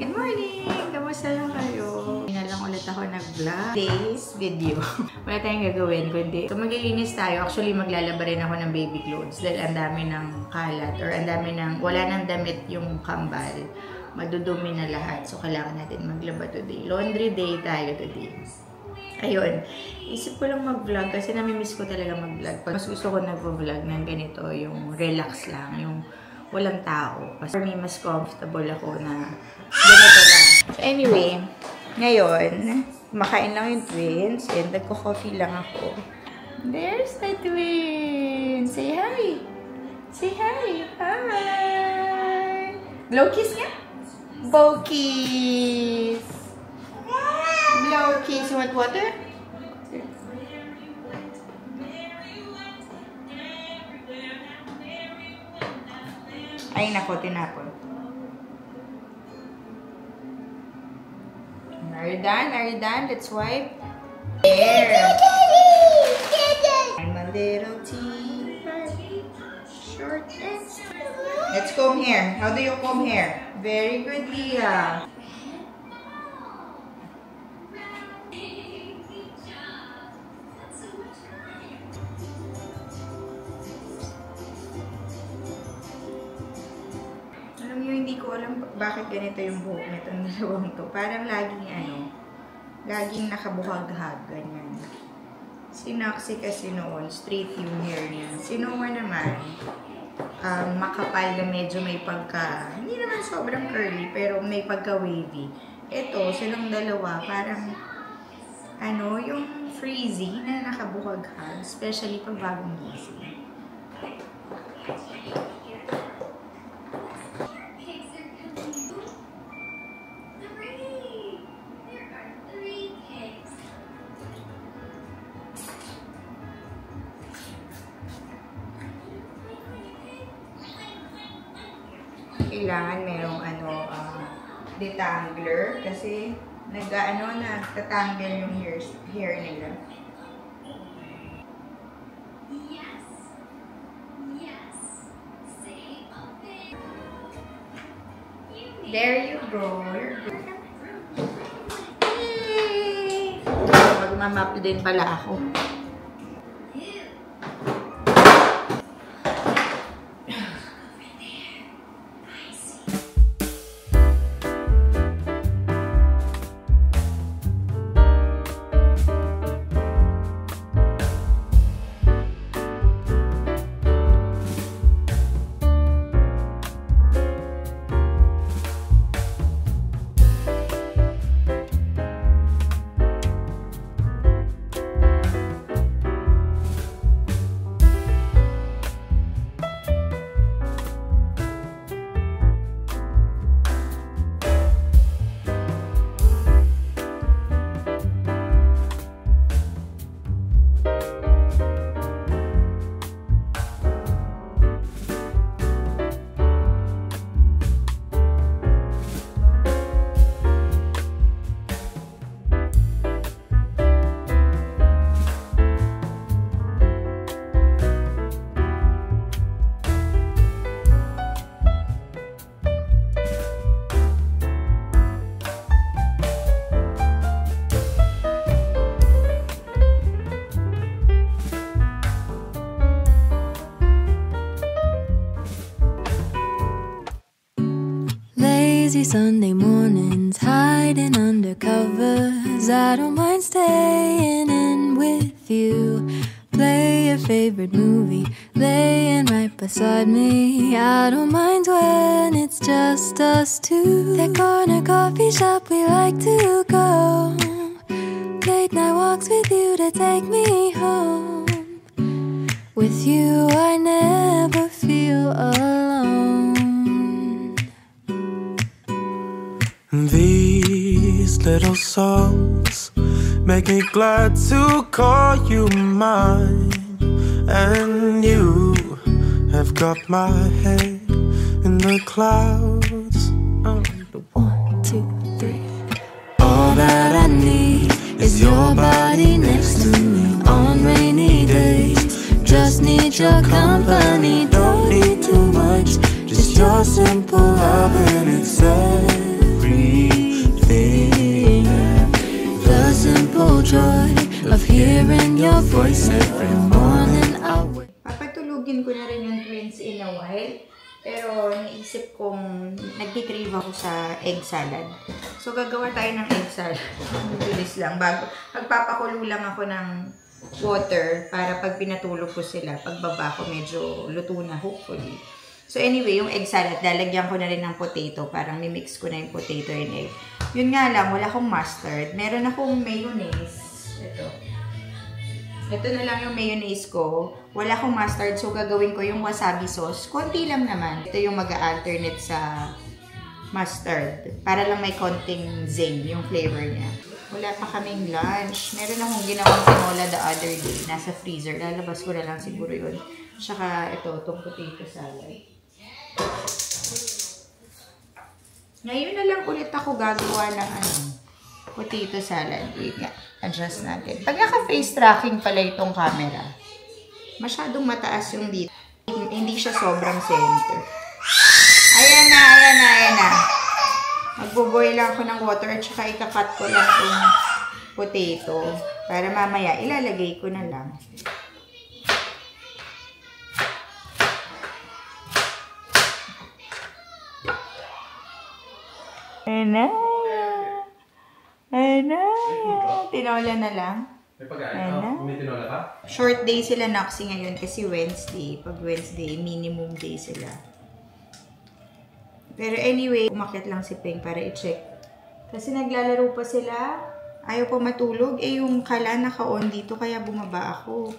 Good morning! Kamusta lang kayo? Hindi na lang ulit ako nag-vlog. Today's video. Wala tayong gagawin kundi. So maglilinis tayo. Actually maglalaba rin ako ng baby clothes dahil ang dami ng kalat or ang dami ng wala nang damit yung kambal. Madudumi na lahat. So kailangan natin maglaba today. Laundry day tayo today. Ayun. Isip ko lang mag-vlog kasi namimiss ko talaga mag-vlog. Mas gusto ko nag-vlog ng ganito, yung relax lang, yung walang tao. Kasi for me, mas comfortable ako na ganito lang. So anyway, ngayon, makain lang yung twins and nagko-coffee lang ako. There's the twins! Say hi! Say hi! Hi! Blow kiss nga? Blow kiss! Blow kiss! You want water? Ay, nako, tinapon. Are you done? Are you done? Let's wipe. There. I'm a little tea. Short and sweet. Let's comb hair. How do you comb hair? Very good, Leah. Hindi ko alam bakit ganito yung buhok nitong dalawang to. Parang laging nakabuhag-hag, ganyan. Si Noxy kasi noon, straight yung hair niya. Si Noah naman, makapal na medyo may pagka, hindi naman sobrang curly, pero may pagka-wavy. Ito, silang dalawa, parang, yung frizzy na nakabuhag-hag, especially pag bagong gising. Kailangan merong detangler kasi nagtatanggal yung hair nila. Yes. Yes. There you go. Yay! Magmamap din pala ako. Lazy Sunday mornings, hiding under covers. I don't mind staying in with you. Play your favorite movie, laying right beside me. I don't mind when it's just us two. That corner coffee shop we like to go. Late night walks with you to take me home. With you I never feel alone. These little songs make me glad to call you mine. And you have got my head in the clouds. Oh. 1, 2, 3. All that I need is your body next to me on rainy days. Just need your company, don't need too much. Just your simple love and it's everything. your voice every morning. Papatulugin ko na rin yung twins in a while. Pero naisip kong nagkikrave ako sa egg salad. So gagawa tayo ng egg salad. Bilis lang. Magpapakulo lang ako ng water para pag pinatulog ko sila, pagbaba ko medyo luto na hopefully. So anyway, yung egg salad, lalagyan ko na rin ng potato. Parang mimix ko na yung potato and egg. Yun nga lang, wala akong mustard. Meron akong mayonnaise. Ito na lang yung mayonnaise ko. Wala akong mustard, so gagawin ko yung wasabi sauce. Konti lang naman. Ito yung mag-alternate sa mustard. Para lang may konting zing yung flavor niya. Wala pa kaming lunch. Meron akong ginawang tinola the other day. Nasa freezer. Lalabas ko na lang siguro yun. Tsaka ito, itong potato salad. Ngayon na lang ulit ako gagawa ng potato salad. Adjust natin. Pag naka-face tracking pala itong camera, masyadong mataas yung dito. Hindi siya sobrang center. Ayan na, ayan na, ayan na. Magboboil lang ako ng water at saka ikakat ko lang itong potato. Para mamaya ilalagay ko na lang. Ayan na. Ayan na. Tinola na lang. May pagkain? May tinola ka? Short day sila Noxy ngayon kasi Wednesday. Pag Wednesday, minimum day sila. Pero anyway, umakyat lang si Peng para i-check. Kasi naglalaro pa sila. Ayaw pa matulog. Eh yung kala naka-on dito kaya bumaba ako.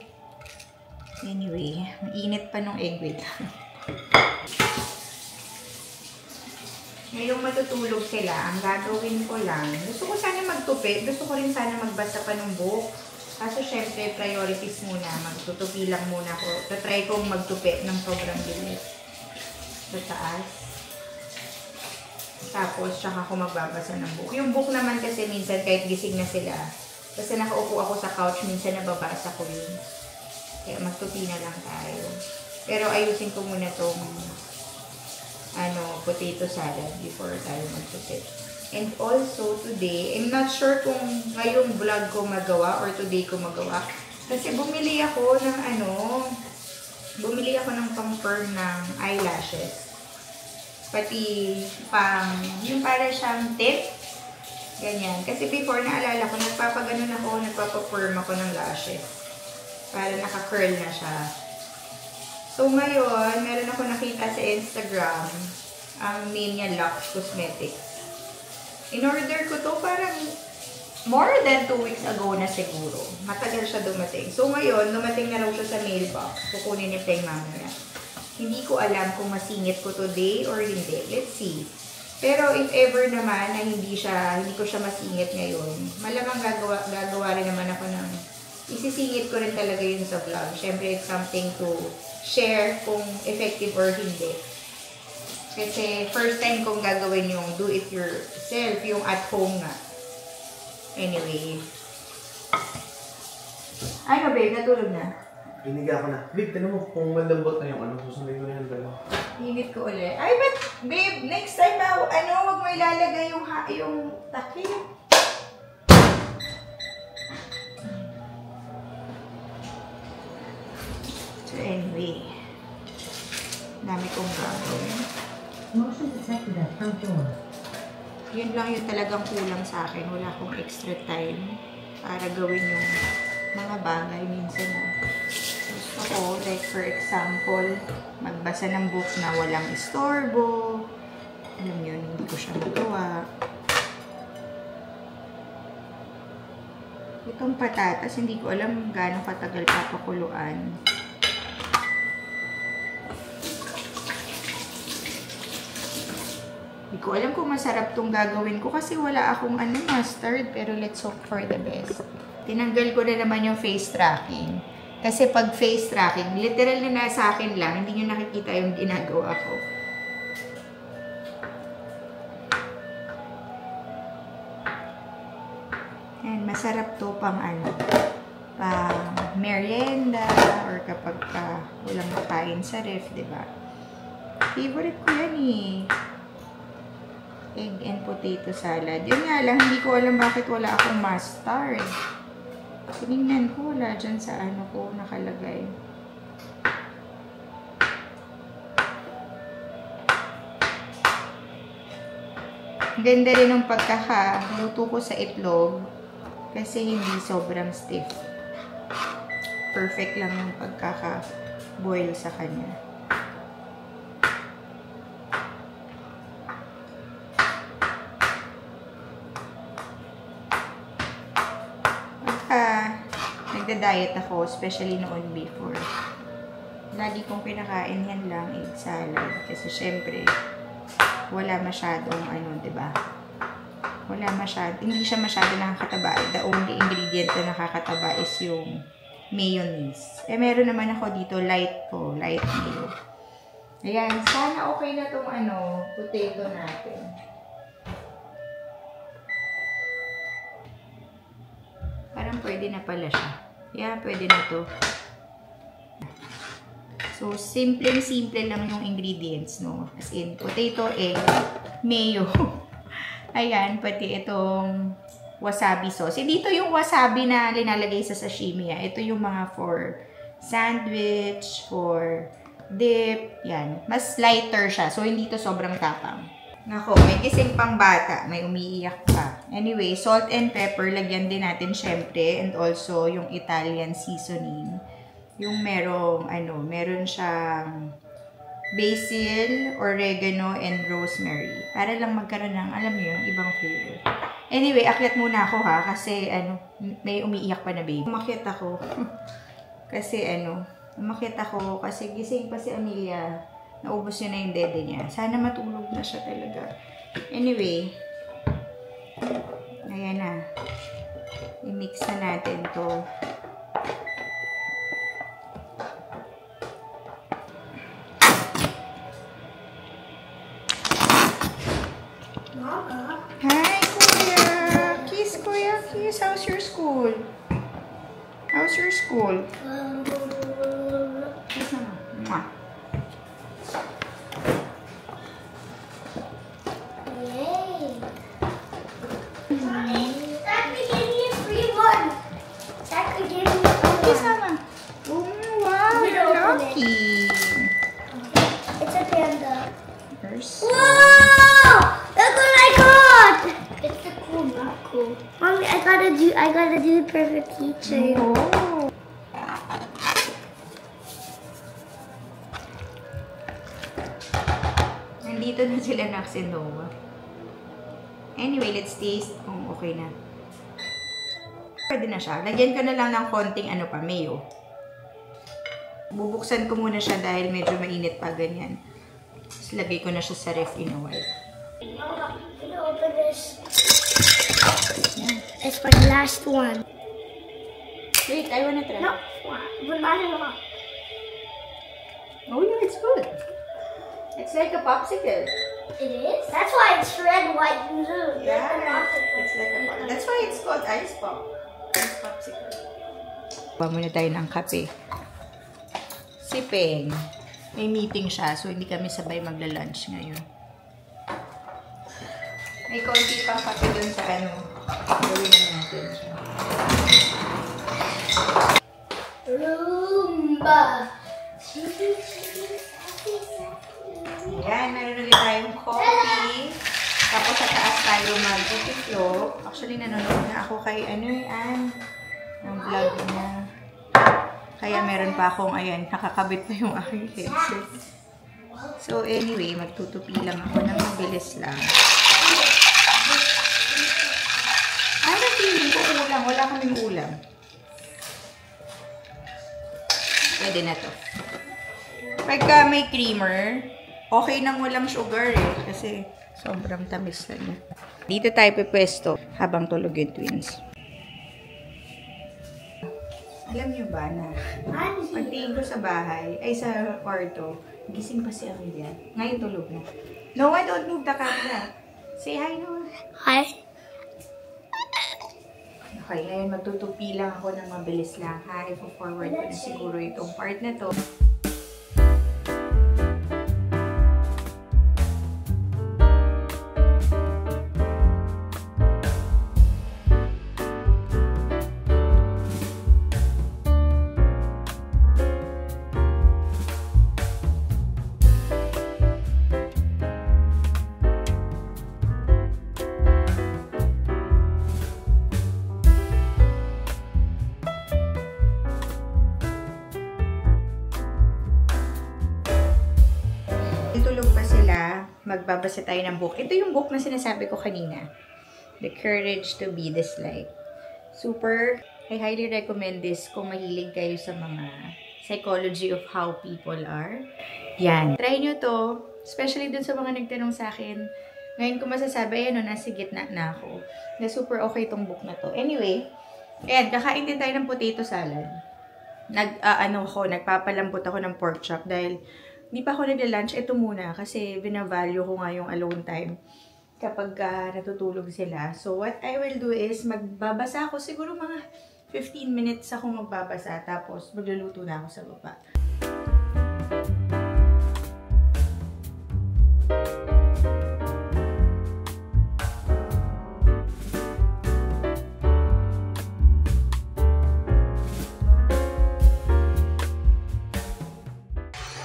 Anyway, mainit pa nung egg with. Ngayong matutulog sila, ang gagawin ko lang, gusto ko sana magtupi, gusto ko rin sana magbasa pa ng book. Kaso syempre, priorities muna, magtutupi lang muna ako. Tatry kong magtupi ng sobrang bilis. Sa taas. Tapos, tsaka ako magbabasa ng book. Yung book naman kasi minsan kahit gising na sila, basta nakaupo ako sa couch, minsan nababasa ko yun. Kaya magtupi na lang tayo. Pero ayusin ko muna tong potato salad before tayo magtupi. And also today, I'm not sure kung ngayong vlog ko magawa or today ko magawa. Kasi bumili ako ng pang-firm ng eyelashes. Pati yung para siyang tip. Ganyan. Kasi before naalala ko, nagpapa-firm ako ng lashes. Para naka-curl na siya. So, ngayon, meron ako nakita sa Instagram. Ang name niya, Lux Cosmetics. In-order ko to parang more than 2 weeks ago na siguro. Matagal siya dumating. So, ngayon, dumating na raw siya sa mailbox. Kukunin ni Peng mamaya. Hindi ko alam kung masingit ko today or hindi. Let's see. Pero if ever naman na hindi ko siya masingit ngayon, malamang gagawa rin naman ako ng isisingit ko rin talaga yun sa vlog. Siyempre, it's something to share kung effective or hindi. Kasi first time kong gagawin yung do it yourself, yung at home nga. Anyway. Ay, babe, natulog na. Binigyan ko na. Babe, tinan mo kung malambot na yung susunod ko na yung dalawa. Hinit ko ulit. Ay, but babe, next time wag mo ilalagay yung takip. So anyway, dami kong gagawin. Motion detected at front door. Yun lang yung talagang kulang sa akin. Wala akong extra time para gawin yung mga bagay minsan na gusto ko. Like for example, magbasa ng book na walang istorbo. Alam yun, hindi ko siya magawa. Itong patatas, hindi ko alam gaano katagal papakuluan. Hindi ko alam kung masarap tong gagawin ko kasi wala akong mustard, pero let's hope for the best. Tinanggal ko na naman yung face tracking. Kasi pag face tracking, literal na nasa akin lang, hindi nyo nakikita yung ginagawa ko. And masarap to pang pang merienda or kapag walang makain sa ref, diba? Favorite ko yan eh. Egg and potato salad. Yun nga lang, hindi ko alam bakit wala akong mustard. Tinignan ko, wala dyan sa ano ko nakalagay. Ganda rin ng pagkakaluto ko sa itlog kasi hindi sobrang stiff. Perfect lang yung pagkaka-boil sa kanya. Nagda-diet ako, especially noon before. Lagi kong pinakain yan lang, egg salad. Kasi syempre, wala masyadong ano, diba? Wala masyadong, hindi siya masyadong nakakataba. The only ingredient na nakakataba is yung mayonnaise. Eh, meron naman ako dito, light mayo. Ayan, sana okay na tong ano, potato natin. Parang pwede na pala siya. Yeah, pwede na to. So, simple lang yung ingredients, no? As in, potato, egg, mayo. Ayan, pati itong wasabi sauce. Dito yung wasabi na linalagay sa sashimi. Ito yung mga for sandwich, for dip. Yan. Mas lighter siya. So, hindi to sobrang tapang. Nako, may kising pang bata. May umiiyak pa. Anyway, salt and pepper, lagyan din natin syempre. And also, yung Italian seasoning. Yung merong, ano, meron siyang basil, oregano, and rosemary. Para lang magkaroon ng, alam mo yung ibang flavor. Anyway, akyat muna ako ha. Kasi, ano, may umiiyak pa na baby. Umakyat ako. Kasi, ano, umakyat ako. Kasi gising pa si Amelia. Naubos yun na yung dede niya. Sana matulog na siya talaga. Anyway, ayan na. I-mix na natin to. Mama. Hi, Kuya! Kiss, Kuya! Kiss! How's your school? How's your school? Kiss na. Mwah. It's a panda. Whoa! Look what I got! It's the cool, not cool. Mommy, I gotta do the perfect keychain. Oh. Nandito na sila Nax and Noah. Anyway, let's taste kung okay na. Pwede na siya. Lagyan ko na lang ng konting ano pa, mayo. Bubuksan ko muna siya dahil medyo mainit pa ganyan. Tapos lagay ko na siya sa ref in a while. I'm gonna open this. It's my last one. Wait, I wanna try. No, but not at all. Oh no, it's good. It's like a popsicle. It is? That's why it's red, white, and blue. Yeah, Like a popsicle. it's like a popsicle. That's why it's called ice pop. Ice popsicle. Pa muna tayo ng kape. Si Peng, may meeting siya, so hindi kami sabay magla-lunch ngayon. May konti pang kape dun sa ano. Gawin na natin siya. Roomba. Ayan, meron ulit tayong coffee. Tapos sa taas tayo mag-itlog. Actually, nanonood na ako kay Ann ng vlog niya. Kaya meron pa akong, ayan, nakakabit pa yung aking headset. So, anyway, magtutupi lang ako ng mabilis lang. Ano feeling ko ulam? Wala kaming ulam. Pwede na to. Pagka may creamer, okay nang walang sugar eh. Kasi sobrang tamis na niya. Dito tayo pipwesto habang tulog yung twins. Alam niyo ba na pagtingin ko sa bahay, ay sa kwarto, gising pa si Amelia. Ngayon tulog na. Noah, don't move the camera. Say hi, Noah. Hi. Okay, ngayon magtutupi lang ako ng mabilis lang. Ha, i-forward ko na siguro itong part na to. magbabasa tayo ng book. Ito yung book na sinasabi ko kanina. The Courage to Be Disliked. Super, I highly recommend this kung mahilig kayo sa mga psychology of how people are. Yan. Try nyo to, especially dun sa mga nagtanong sa akin. Ngayon ko masasabi, ayan o, nasa gitna na ako. Na super okay tong book na to. Anyway, ayan, kakain din tayo ng potato salad. Nagpapalambot ako ng pork chop dahil hindi pa ako nagla-lunch. Ito muna kasi binavalue ko nga yung alone time kapag natutulog sila. So, what I will do is magbabasa ako. Siguro mga 15 minutes ako magbabasa. Tapos, magluluto na ako sa baba.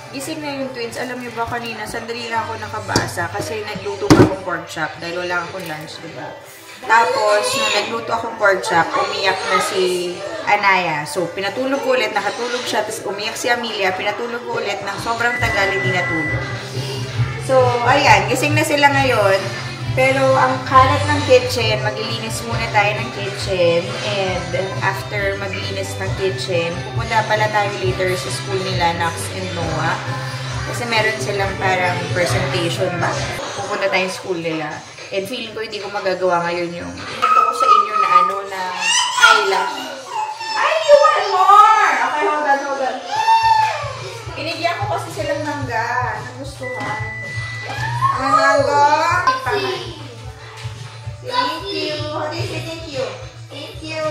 Gising na yung twins. Alam niyo ba kanina, sandali lang ako nakabasa kasi nagluto pa akong pork chop dahil wala akong lunch, diba? Tapos, nung nagluto akong pork chop, umiyak na si Anaya. So, pinatulog ko ulit, nakatulog siya, tapos umiyak si Amelia, pinatulog ko ulit ng sobrang tagal, hindi natulog. So, ayan, gising na sila ngayon. Pero, ang kalat ng kitchen, maglilinis muna tayo ng kitchen. And, after maglinis ng kitchen, pupunta pala tayo later sa school nila, Nox and Noah. Kasi meron silang parang presentation ba? Pupunta tayo sa school nila. And feeling ko hindi ko magagawa ngayon yung ito ko sa inyo na na eyelash. Ay, you want more! Okay, hold on. Binigyan ko kasi silang mangga. Nagustuhan. Ang mangga. Thank you. How do you say thank you? Thank you.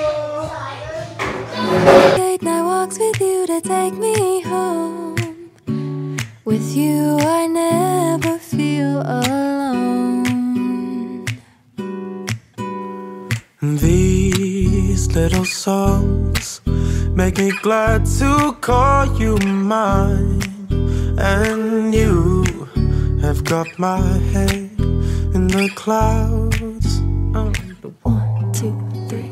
Late night walks with you to take me home. With you I never feel alone. These little songs make me glad to call you mine. And you have got my head in the clouds. 1, 2, 3.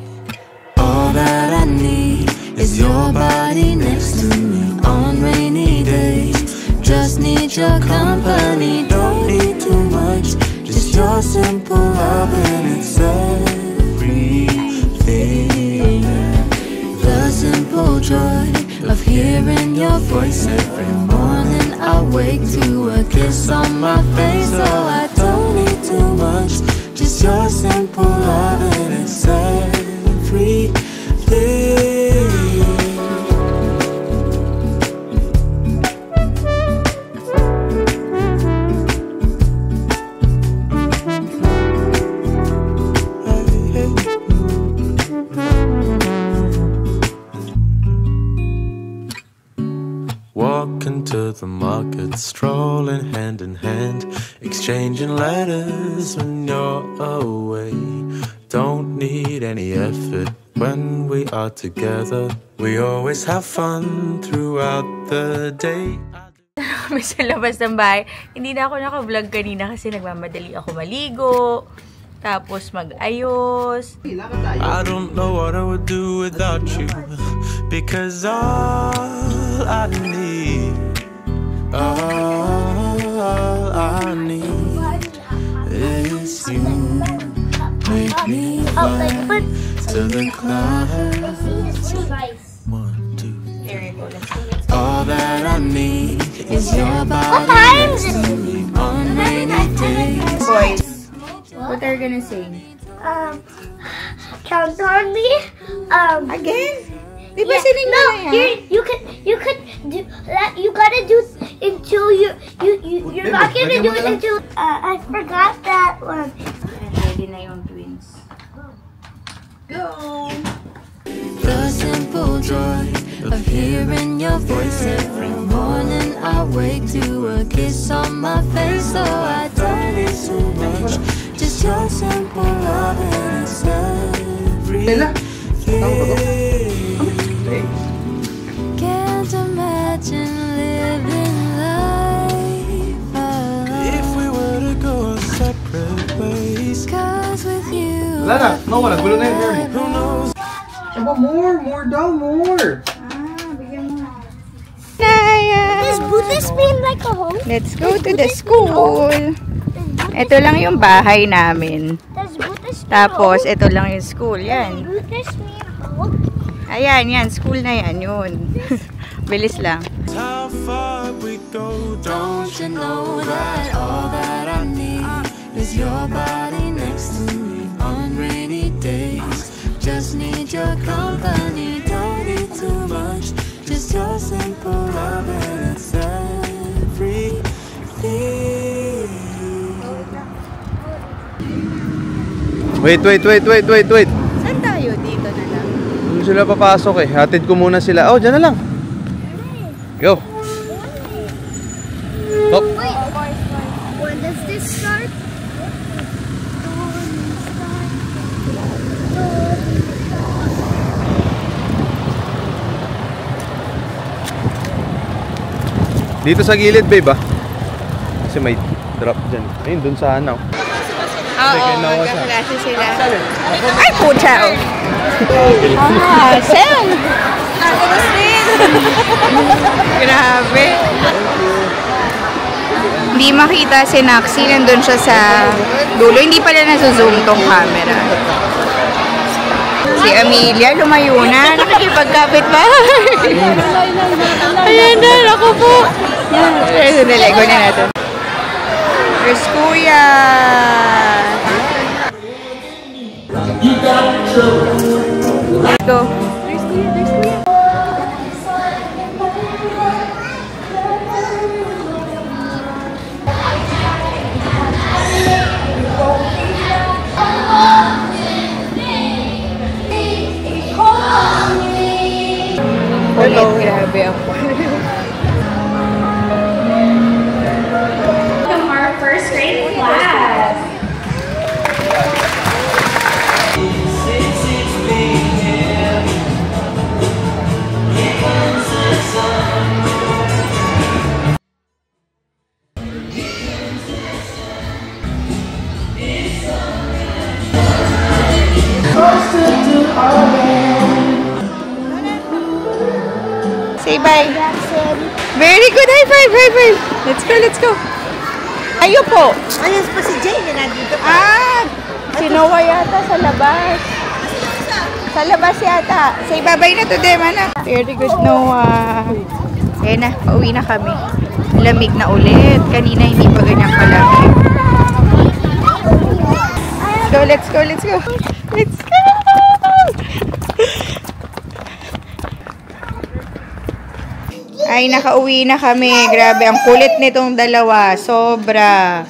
All that I need is your body next to me on rainy days. Just need your company, don't need too much. Just your simple love and it's everything. The simple joy of hearing your voice every morning. I wake to a kiss on my face, so I don't need too much. Just your simple love and it's everything. Walking to the market, strolling hand in hand, exchanging letters when you're away. Don't need any effort when we are together. We always have fun throughout the day. Kami sa labas ng bahay. Hindi na ako naka-vlog kanina kasi nagmamadali ako maligo. Tapos mag-ayos. I don't know what I would do without you, because all I need is you. Make me fly to the clouds. 1, 2, 3. All that I need is your body next to me on rainy days. Boys, what are you gonna sing? Count on me. Again? Di ba Yeah, sining no, na yan? you could do that. You gotta do until you're not gonna do it until I forgot that one. Ready na yung twins. Go! The simple joy of hearing your voice every morning. I wake to a kiss on my face, so I don't need too much. Just your simple love and it's everything. Can't imagine living life alone. If we were to go separate ways, 'Cause with you Wala na. No, wala. Gulo na yung hair mo. who knows? Aba, more daw, more. Bigyan mo. Naya! Does Buddhist mean like a home? Let's go to the school. Does Ito lang yung bahay namin. Tapos, ito lang yung school. Yan. Ayan, yan. School na yan. Yun. Bilis lang. How far we go, don't you know that all that I need is your body next to me on rainy days. Just need your company, don't need too much, just your simple love and it's everything. Wait. Saan tayo? Dito na lang. Hindi sila papasok eh. Hatid ko muna sila. Oh, dyan na lang. Go. Stop. Wait. When does this start? Dito sa gilid, babe, ah. Kasi may drop dyan. Ayun, dun sa ano. Oo, magkaklase sila. Ay, pucha, oh. Sam! Grabe. Hindi makita si Naxi. Nandun siya sa dulo. Hindi pala nasa-zoom tong camera. Si Amelia, lumayo na. Nakikipagkapit ba? Ayan na, ako po. Sandali, go na natin. There's Kuya. Go. There's Kuya. Hello. Grabe ako. From our first grade class. Say bye. Very good. High five, high five. Let's go. Ayo po. Ayos pa si Jane na nandito pa. Ah! Si Noah yata sa labas. Sa labas yata. Say bye-bye na to them, anak. Very good, Noah. Ayan na, pauwi na kami. Lamig na ulit. Kanina hindi pa ganyan kalamig. Let's go. Ay, nakauwi na kami. Grabe, ang kulit nitong dalawa. Sobra.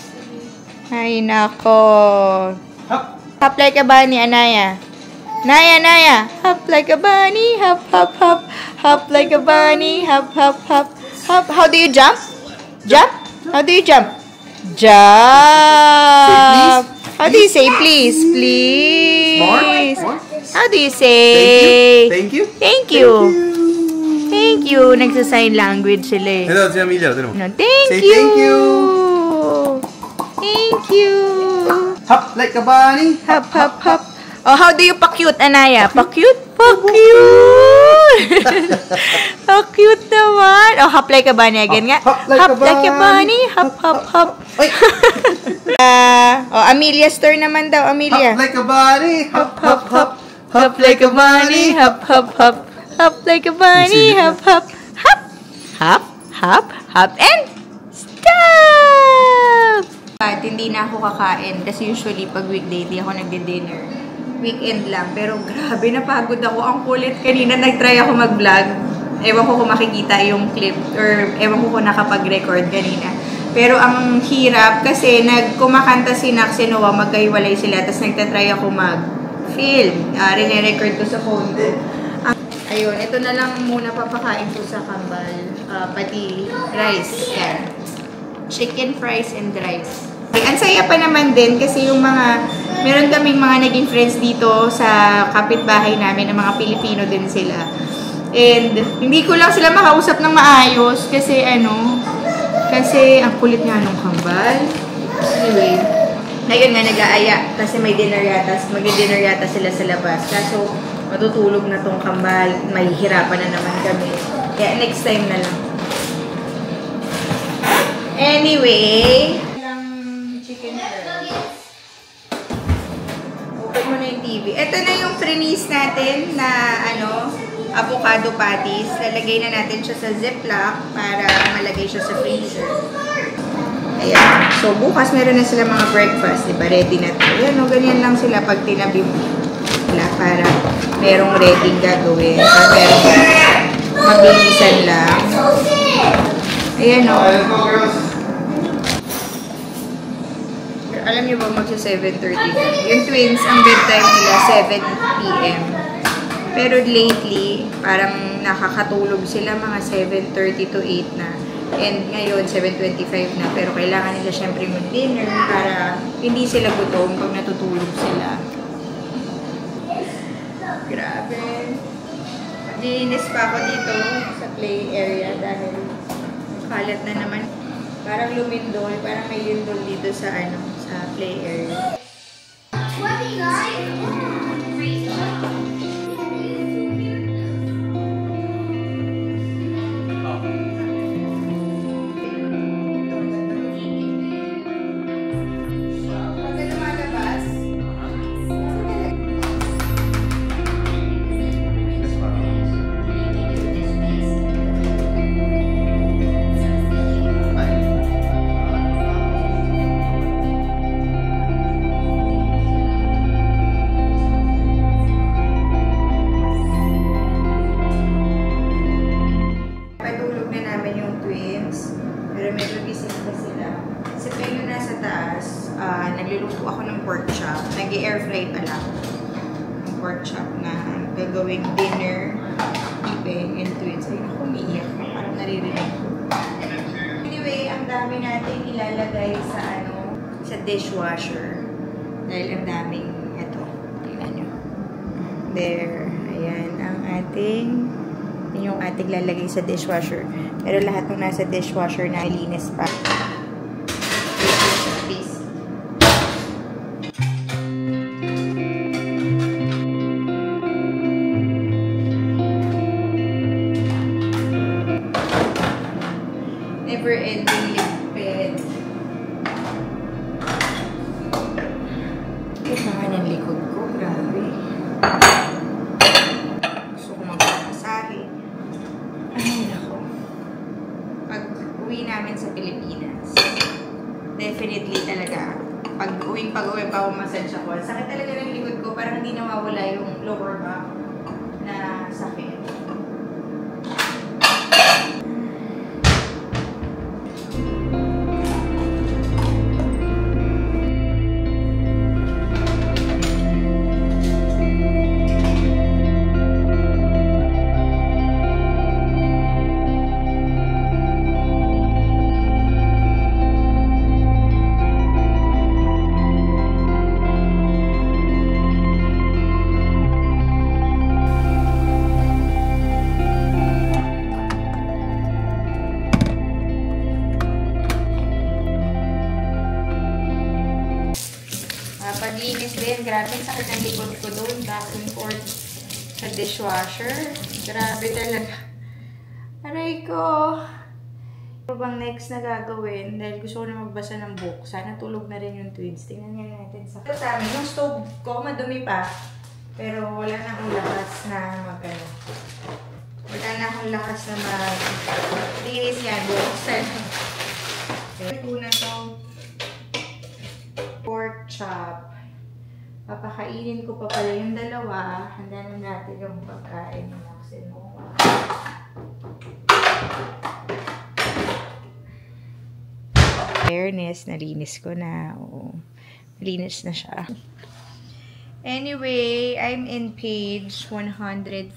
Ay, nako. Hop like a bunny, Anaya. Naya. Hop like a bunny. Hop. Hop like a bunny. Hop. Hop. How do you jump? Jump? How do you jump? Jump. How do you say please? Please. How do you say? Thank you. Thank you. Nagsa-sign language sila eh. Ito, si Amelia. Ito mo. No, thank Say you. thank you. Hop like a bunny. Hop. Oh, how do you pa-cute, Anaya? Pa-cute? Pa-cute naman. Oh, hop like a bunny again nga. Hop like a bunny. Hop. Ay. Amelia's turn naman daw, Amelia. Hop like a bunny. Hop. Hop like a bunny. Hop. Hop like a bunny. Hop. Hop. And stop! At hindi na ako kakain. Kasi usually pag weekday, di ako nagde-dinner. Weekend lang. Pero grabe, napagod ako. Ang kulit. Kanina nag-try ako mag-vlog. Ewan ko kung makikita yung clip. Or ewan ko kung nakapag-record kanina. Pero ang hirap kasi kumakanta si Nax and Noah, magkahiwalay sila. Tapos nagtatry ako mag-film. Rine-record ko sa phone ko. Ayun, ito na lang muna papakain ko sa kambal. Pati rice. Yan. Chicken fries and rice. Ang saya pa naman din kasi yung meron kaming mga naging friends dito sa kapitbahay namin, ng mga Pilipino din sila. And hindi ko lang sila makausap ng maayos kasi kasi ang kulit nga nung kambal. Anyway, ngayon nga nag-aaya kasi may dinner yata. Mag-dinner yata sila sa labas. Kaso matutulog na tong kambal. Mahihirapan na naman kami. Kaya next time na lang. Anyway, chicken fries. TV. Ito na yung freeze natin na avocado patties. Lalagay na natin siya sa Ziploc para malagay siya sa freezer. Ayan. So, bukas meron na sila mga breakfast. Diba? Ready na ito. Ayan, ganyan lang sila pag tinabi mo sila para merong ready gagawin. Para merong mabilisan lang. Ayan, Alam niyo ba magsa 7:30 na? Yung twins, ang bedtime nila 7 PM. Pero lately, parang nakakatulog sila mga 7:30 to 8 na. And ngayon, 7:25 na. Pero kailangan nila syempre mag-dinner para hindi sila gutom pag natutulog sila. Grabe. Dininis pa ako dito sa play area dahil kalat na naman. Parang lumindol. Parang may lindol dito sa sa play area. What do you like? Nagluluto ako ng pork chop. Nag-air fry pa lang. Yung pork chop na gagawing dinner. Ipeng and twins. Ay, naku, umiiyak. Parang naririnig ko. Anyway, ang dami natin ilalagay sa sa dishwasher. Dahil ang daming ito. Tingnan nyo. There. Ayan ang yung ating lalagay sa dishwasher. Pero lahat ng nasa dishwasher na linis pa. Never-ending lipid. Kailangan ng likod ko. Grabe. Gusto ko magpapasahe. Ay, nako. Pag uwi namin sa Pilipinas, definitely talaga, pag-uwi pa ako massage ako. Sakit talaga ng likod ko. Parang hindi nawawala yung lower back na sakit. Paglinis din. Grabe, sakit ng likod ko doon. Back and forth sa dishwasher. Grabe talaga. Aray ko. Ano bang next na gagawin? Dahil gusto ko na magbasa ng book. Sana tulog na rin yung twins. Tingnan nga natin sa amin. Yung stove ko, madumi pa. Pero wala na akong lakas na wala na akong lakas na linis yan. Buksan. Ito na itong pork chop. Papakainin ko pa pala yung dalawa. Handa na natin yung pagkain ng Maximo. Fairness, nalinis ko na. Oo. Nalinis na siya. Anyway, I'm in page 142.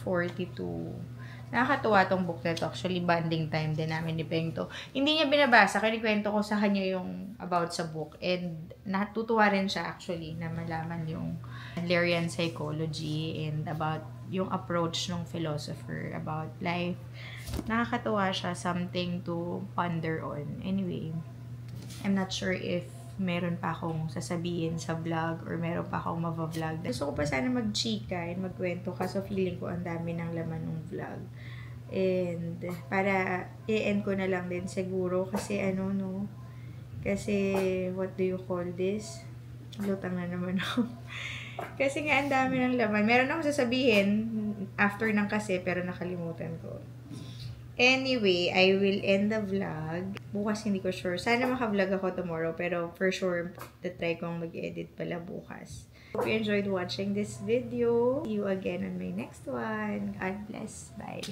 Nakakatuwa tong book na to. Actually, bonding time din namin ni Peng to. Hindi niya binabasa. Kinikwento ko sa kanya yung about sa book. And natutuwa rin siya actually na malaman yung Adlerian psychology and about yung approach ng philosopher about life. Nakakatuwa siya. Something to ponder on. Anyway, I'm not sure if meron pa akong sasabihin sa vlog or meron pa akong mava-vlog. Gusto ko pa sana mag-chika and magkwento kaso feeling ko ang dami ng laman ng vlog. And para i-end ko na lang din siguro kasi kasi what do you call this? Lutang na naman ako. Kasi nga, ang dami ng laman. Meron akong sasabihin after ng kasi, pero nakalimutan ko. Anyway, I will end the vlog. Bukas hindi ko sure. Sana maka-vlog ako tomorrow, pero for sure, try kong mag-edit pala bukas. Hope you enjoyed watching this video. See you again on my next one. God bless. Bye.